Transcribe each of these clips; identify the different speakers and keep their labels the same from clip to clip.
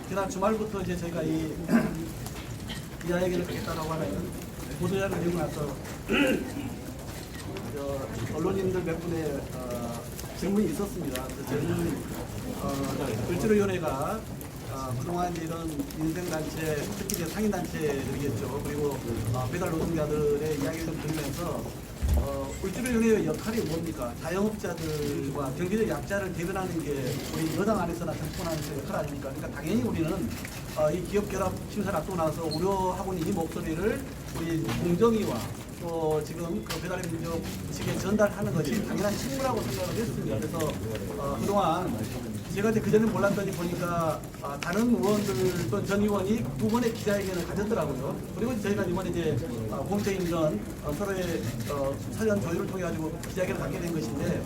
Speaker 1: 지난 주말부터 이제 저희가 이야기를 하겠다라고 하는 보도자를 내고 나서 언론인들 몇 분의 질문이 있었습니다. 그래서 저희는 을지로위원회가 그동안 이런 민생단체, 특히 이제 상인단체들이겠죠. 그리고 배달 노동자들의 이야기를 좀 들으면서 을지로위원회의 역할이 뭡니까? 자영업자들과 경제적 약자를 대변하는 게 우리 여당 안에서나 정권 안에서 역할 아닙니까? 그러니까 당연히 우리는 이 기업 결합 심사를 앞두고 나서 우려하고 있는 이 목소리를 우리 공정위와 또 지금 그 배달의 민족 측에 전달하는 것이 당연한 책무라고 생각을 했습니다. 그래서 그동안 제가 이제 그전에 몰랐더니 보니까 다른 의원들 또 전 의원이 두 번의 기자회견을 가졌더라고요. 그리고 저희가 이번에 이제 공적인 이런 서로의 사전 조율을 통해 가지고 기자회견을 갖게 된 것인데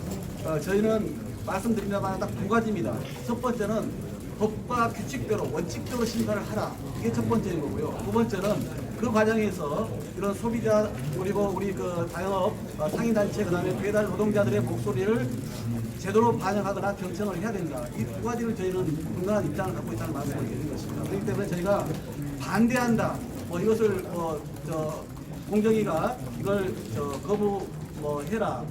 Speaker 1: 저희는 말씀드리자마자 딱 두 가지입니다. 첫 번째는 법과 규칙대로 원칙대로 심사를 하라. 이게 첫 번째인 거고요. 두 번째는 그 과정에서 이런 소비자 그리고 우리 그 자영업 상인단체 그다음에 배달 노동자들의 목소리를 제대로 반영하거나 경청을 해야 된다. 이 두 가지를 저희는 분명한 입장을 갖고 있다는 말씀을 드리는 것입니다. 그렇기 때문에 저희가 반대한다. 이것을 공정위가 이걸 거부 해라.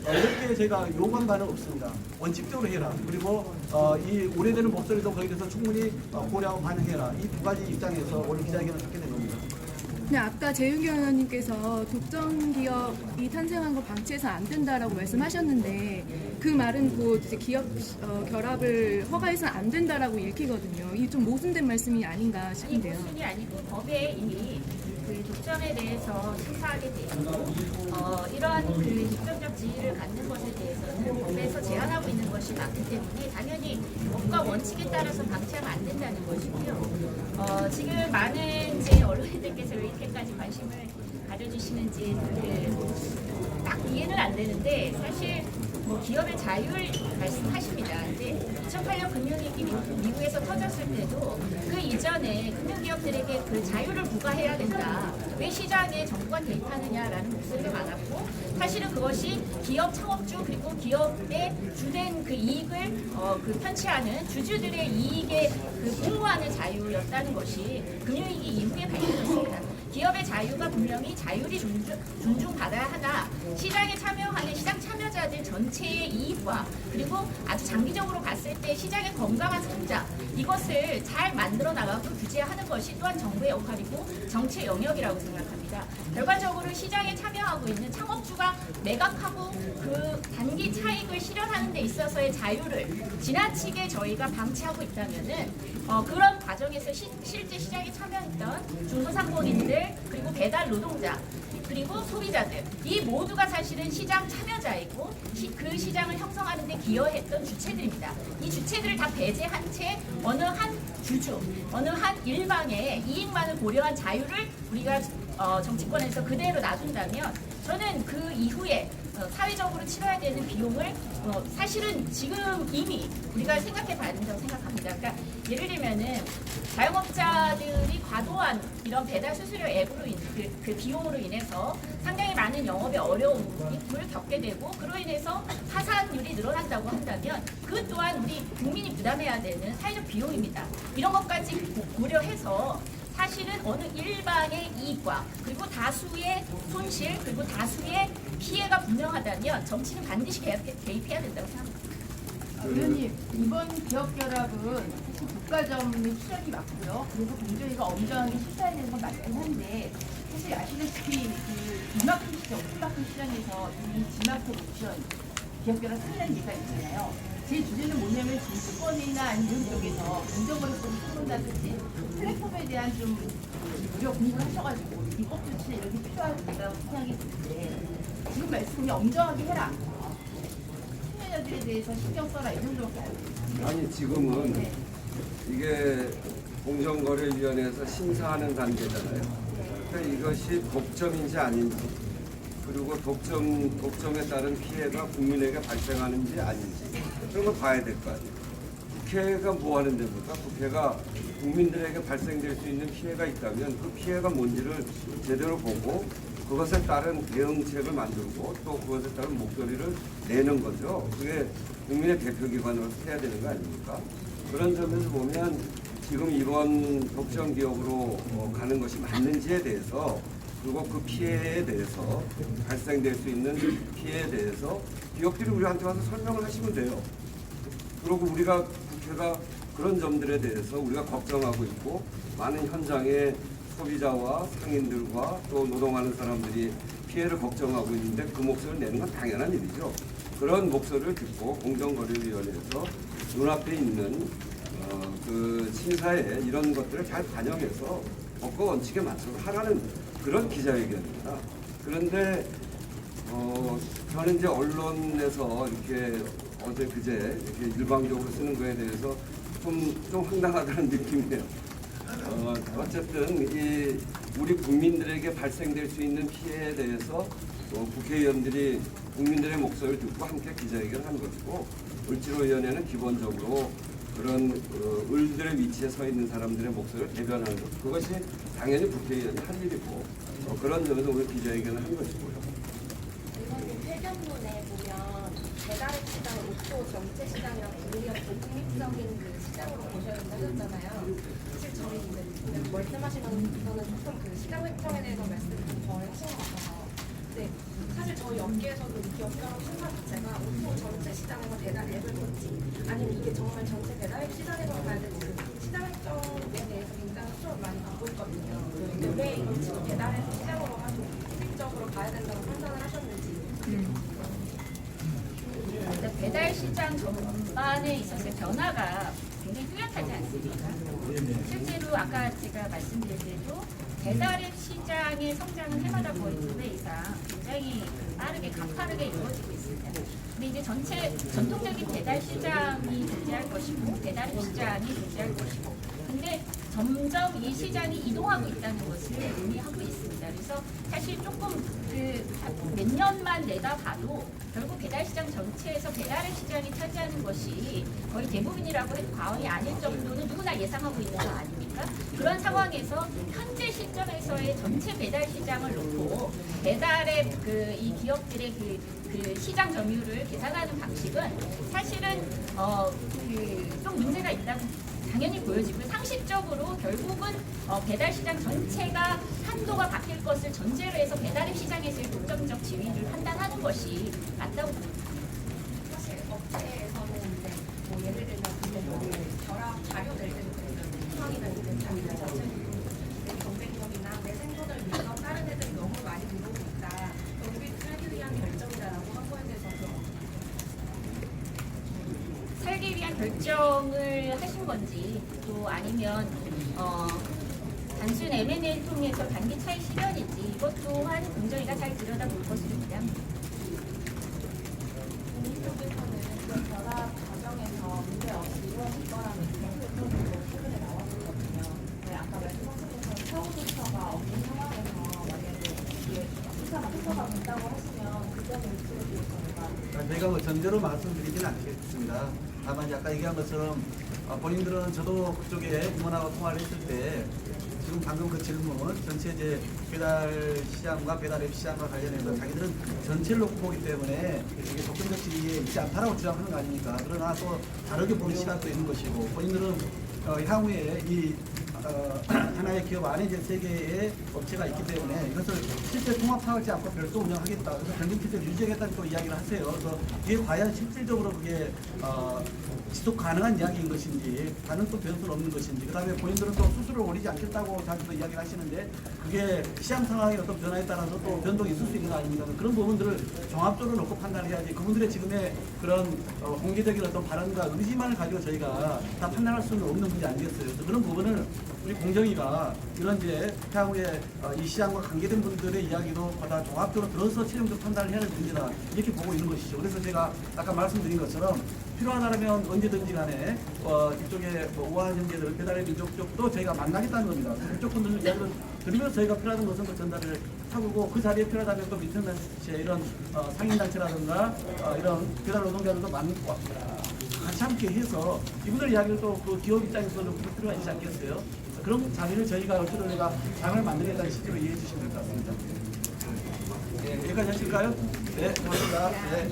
Speaker 1: 이렇게 제가 요구한 바는 없습니다. 원칙적으로 해라. 그리고 이 우려되는 목소리도 거기에 대해서 충분히 고려하고 반영해라. 이 두 가지 입장에서 오늘 기자회견을 갖게 된 겁니다.
Speaker 2: 네, 아까 재윤기 의원님께서 독점 기업이 탄생한 거 방치해서 안 된다라고 말씀하셨는데 그 말은 곧 이제 기업 결합을 허가해서는 안 된다라고 읽히거든요. 이게 좀 모순된 말씀이 아닌가 싶은데요.
Speaker 3: 아니, 모순이 아니고 법에 이미 그 독점에 대해서 심사하게 돼 있고 이러한 그 독점적 지위를 갖는 것에 대해서는 법에서 제한하고 있는 것이 많기 때문에 당연히 법과 원칙에 따라서 방치하면 안 된다는 것이고요. 지금 많은 이제 언론인들께서 왜 이렇게까지 관심을 가져주시는지 딱 이해는 안 되는데 사실 기업의 자율 말씀하십니다. 근데 2008년 금융위기 미국에서 터졌을 때도 그 이전에 금융기업들에게 그 자유를 부과해야 된다. 왜 시장에 정부가 개입하느냐라는 목소리가 많았고 사실은 그것이 기업 창업주 그리고 기업의 주된 그 이익을 그 편취하는 주주들의 이익에 그 공모하는 자유였다는 것이 금융위기 이후에 밝혀졌습니다. 기업의 자유가 분명히 자율이 존중받아야 하나 시장에 참여하는 시장 참여자들 전체의 이익과 그리고 아주 장기적으로 봤을 때 시장의 건강한 성장 이것을 잘 만들어 나가고 규제하는 것이 또한 정부의 역할이고 정치의 영역이라고 생각합니다. 결과적으로 시장에 참여하고 있는 창업주가 매각하고 그 단기 차익을 실현하는 데 있어서의 자유를 지나치게 저희가 방치하고 있다면은 그런 과정에서 실제 시장에 참여했던 중소상공인들 그리고 배달 노동자 그리고 소비자들 이 모두가 사실은 시장 참여자이고 그 시장을 형성하는 데 기여했던 주체들입니다. 이 주체들을 다 배제한 채 어느 한 주주, 어느 한 일방의 이익만을 고려한 자유를 우리가 정치권에서 그대로 놔둔다면 저는 그 이후에 사회적으로 치러야 되는 비용을 사실은 지금 이미 우리가 생각해 봐야 된다고 생각합니다. 그러니까 예를 들면은 자영업자들이 과도한 이런 배달 수수료 앱으로 그 비용으로 인해서 상당히 많은 영업의 어려움을 겪게 되고 그로 인해서 파산율이 늘어난다고 한다면 그 또한 우리 국민이 부담해야 되는 사회적 비용입니다. 이런 것까지 고려해서 사실은 어느 일방의 이익과 그리고 다수의 손실 그리고 다수의 피해가 분명하다면 정치는 반드시 개입해야 된다고 생각합니다.
Speaker 4: 의원님, 이번 기업 결합은 사실 국가점의 시작이 맞고요. 그래서 공정위가 엄정하게 심사해야 되는 건 맞긴 한데 사실 아시다시피 그 이마트 시장, 오픈마켓 시장에서 이 지마켓 옵션 기업 결합 상이라는 얘기가 있잖아요. 제 주제는 뭐냐면 정치권이나 아니면 이런 쪽에서 공정거래법을 소문다든지 플랫폼에 대한 좀 무료 공부를 하셔가지고 입법 조치나 이런 게 필요하다고 생각이 드는데 지금 말씀이 엄정하게 해라. 청년들에 대해서 신경 써라 이 정도밖에 알고 있어요.
Speaker 5: 아니 지금은
Speaker 4: 네.
Speaker 5: 이게 공정거래위원회에서 심사하는 단계잖아요. 그러니까 이것이 독점인지 아닌지 그리고 독점에 따른 피해가 국민에게 발생하는지 아닌지 그런 걸 봐야 될 거 아니에요. 국회가 뭐 하는 데보다 국회가 국민들에게 발생될 수 있는 피해가 있다면 그 피해가 뭔지를 제대로 보고 그것에 따른 대응책을 만들고 또 그것에 따른 목소리를 내는 거죠. 그게 국민의 대표기관으로서 해야 되는 거 아닙니까? 그런 점에서 보면 지금 이번 독점 기업으로 가는 것이 맞는지에 대해서, 그리고 그 피해에 대해서, 발생될 수 있는 피해에 대해서 기업들이 우리한테 와서 설명을 하시면 돼요. 그리고 우리가 국회가 그런 점들에 대해서 우리가 걱정하고 있고, 많은 현장의 소비자와 상인들과 또 노동하는 사람들이 피해를 걱정하고 있는데 그 목소리를 내는 건 당연한 일이죠. 그런 목소리를 듣고 공정거래위원회에서 눈앞에 있는 그 심사에 이런 것들을 잘 반영해서 법과 원칙에 맞춰서 하라는 그런 기자회견입니다. 그런데 저는 이제 언론에서 이렇게 어제 그제 이렇게 일방적으로 쓰는 거에 대해서 좀 황당하다는 느낌이에요. 어쨌든 이 우리 국민들에게 발생될 수 있는 피해에 대해서 국회의원들이 국민들의 목소리를 듣고 함께 기자회견한 것이고, 을지로위원회는 기본적으로 그런 을들의 위치에 서 있는 사람들의 목소리를 대변하는 것, 그것이 당연히 국회의원이 할 일이고, 그런 점에서 우리 기자회견을 한 것이고요.
Speaker 6: 이번 회견문에 보면 배달의 시장, 옥토 전체 시장이랑 오히려 독립적인 그 시장으로 보셔야 된다고 하셨잖아요. 사실 저희 이제 말씀하시는 거는 조금 그 시장 획정에 대해서 말씀을 좀 덜 하신 것 같아서. 네, 사실 저희 업계에서도 이 기업가로 순간 자체가 옥토 전체 시장에서 배달 앱을 볼지, 아니면 이게 정말 전체 배달 시장에서 가야 될지, 시장 획정에 대해서 굉장히 수업을 많이 받고 있거든요. 근데 왜 이걸 지금 배달의 시장으로 하고 독립적으로 가야 된다고 판단을 하셨는지.
Speaker 3: 배달 시장 전반에 있어서의 변화가 굉장히 뚜렷하지 않습니까? 실제로 아까 제가 말씀드린 대로 배달앱 시장의 성장은 해마다 거의 2배 이상 굉장히 빠르게 가파르게 이루어지고 있습니다. 근데 이제 전통적인 배달 시장이 존재할 것이고 배달앱 시장이 존재할 것이고, 근데 점점 이 시장이 이동하고 있다는 것을 의미하고 있습니다. 그래서 사실 조금 몇 년만 내다봐도 결국 배달 시장 전체에서 배달의 시장이 차지하는 것이 거의 대부분이라고 해도 과언이 아닐 정도는 누구나 예상하고 있는 거 아닙니까? 그런 상황에서 현재 시점에서의 전체 배달 시장을 놓고 배달의 이 기업들의 그 시장 점유율을 계산하는 방식은 사실은 좀 문제가 있다고 당연히 보여지고, 상식적으로 결국은 배달 시장 전체가 한도가 바뀔 것을 전제로 해서 배달앱 시장에서의 독점적 지위를 판단하는 것이 맞다고 봅니다.
Speaker 6: 사실 업체에서는 이제 뭐 예를 들면 근데 뭐 결합 자료를 상황이나 이런 자료들 자체도 경쟁력이나 내 생존을 위해서 다른 애들이 너무 많이 들어오고 있다. 우리 살기 위한 결정이다라고 한 거에 대해서
Speaker 3: 살기 위한 결정을 하신 건지, 또 아니면 단순 M&A를 통해서 단기 차익 실현인지, 이것 또한 공정위가 잘 들여다볼 것으로 기대합니다.
Speaker 6: 국민쪽에서는 그 결합 과정에서 문제 없이 이루어질 거라는 의견이 최근에 나왔거든요. 네, 아까 말씀하신 것처럼 사후조처가 없는 상황에서 만약에 수사가 해소가 된다고 하시면 그때는 어떻게 될 겁니까?
Speaker 1: 제가 뭐 전제로 말씀드리지는 않겠습니다. 다만 아까 얘기한 것처럼 본인들은 저도 그쪽에 임원하고 통화를 했을 때 지금 방금 그 질문 전체 이제 배달 시장과 배달앱 시장과 관련해서 자기들은 전체를 놓고 보기 때문에 이게 독점적 지위에 있지 않다라고 주장하는 거 아닙니까? 그러나 또 다르게 보는 시각도 있는 것이고, 본인들은 향후에 이 하나의 기업 안에 이제 세 개의 업체가 있기 때문에 이것을 실제 통합하지 않고 별도 운영하겠다. 그래서 경쟁 체제를 유지하겠다는 또 이야기를 하세요. 그래서 이게 과연 실질적으로 그게 지속 가능한 이야기인 것인지, 다른 또 변수는 없는 것인지, 그 다음에 본인들은 또 수수료를 올리지 않겠다고 자기도 이야기를 하시는데 그게 시장 상황의 어떤 변화에 따라서 또 변동이 있을 수 있는 거 아닙니까? 그런 부분들을 종합적으로 놓고 판단해야지, 그분들의 지금의 그런 공개적인 어떤 발언과 의지만을 가지고 저희가 다 판단할 수는 없는 문제 아니겠어요? 그래서 그런 부분을 우리 공정위가 이런 이제 향후에 이 시장과 관계된 분들의 이야기도 다 종합적으로 들어서 최종적 판단을 해야 될 문제다, 이렇게 보고 있는 것이죠. 그래서 제가 아까 말씀드린 것처럼 필요하다면 언제든지 간에 이쪽에 우아한 형제들, 배달의 민족 쪽도 저희가 만나겠다는 겁니다. 그쪽 분들 이야기를 들으면서 저희가 필요한 것은 그 전달을 하고, 그 자리에 필요하다면 또 밑에 이런 상인단체라든가 이런 배달 노동자들도 같이 함께 해서 이분들 이야기를 또 그 기업 입장에서는 들을 필요가 있지 않겠어요? 그런 자리를 저희가 어쩌면 내가 장을 만들겠다는 식으로 이해해 주시면 될 것 같습니다. 네, 여기까지 하실까요? 네, 고맙습니다. 네.